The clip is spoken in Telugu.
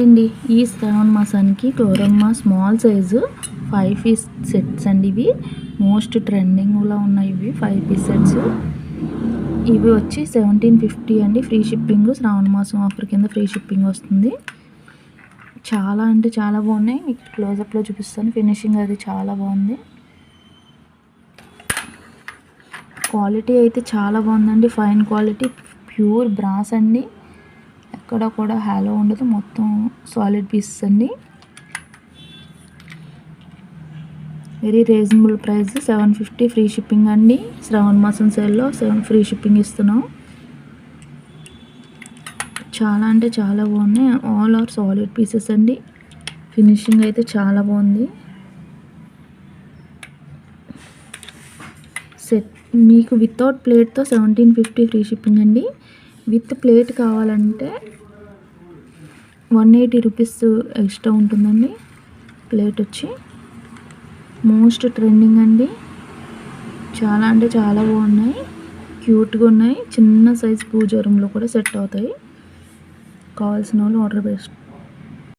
హాయ్ అండి. ఈ శ్రావణ మాసానికి క్లోరమ్మ స్మాల్ సైజు 5 పీస్ సెట్స్ అండి. ఇవి మోస్ట్ ట్రెండింగ్లో ఉన్నాయి. ఇవి 5 పీస్ సెట్స్. ఇవి వచ్చి 1750 అండి. ఫ్రీ షిప్పింగ్, శ్రావణ మాసం ఆఫర్ కింద ఫ్రీ షిప్పింగ్ వస్తుంది. చాలా అంటే చాలా బాగున్నాయి. మీకు క్లోజప్లో చూపిస్తాను. ఫినిషింగ్ అది చాలా బాగుంది. క్వాలిటీ అయితే చాలా బాగుందండి. ఫైన్ క్వాలిటీ, ప్యూర్ బ్రాస్ అండి. ఎక్కడ కూడా హాలో ఉండదు. మొత్తం సాలిడ్ పీసెస్ అండి. Very reasonable price, 750 free shipping అండి. శ్రావణ మాసం సేల్లో 7 ఫ్రీ షిప్పింగ్ ఇస్తున్నాం. చాలా అంటే చాలా బాగున్నాయి. ఆల్ ఆర్ సాలిడ్ పీసెస్ అండి. ఫినిషింగ్ అయితే చాలా బాగుంది. సెట్ మీకు వితౌట్ ప్లేట్తో 1750 ఫ్రీ షిప్పింగ్ అండి. విత్ ప్లేట్ కావాలంటే 180 రూపీస్ ఎక్స్ట్రా ఉంటుందండి. ప్లేట్ వచ్చి మోస్ట్ ట్రెండింగ్ అండి. చాలా అంటే చాలా బాగున్నాయి. క్యూట్గా ఉన్నాయి. చిన్న సైజ్ పూజ రూమ్లో కూడా సెట్ అవుతాయి. కావాల్సిన వాళ్ళు ఆర్డర్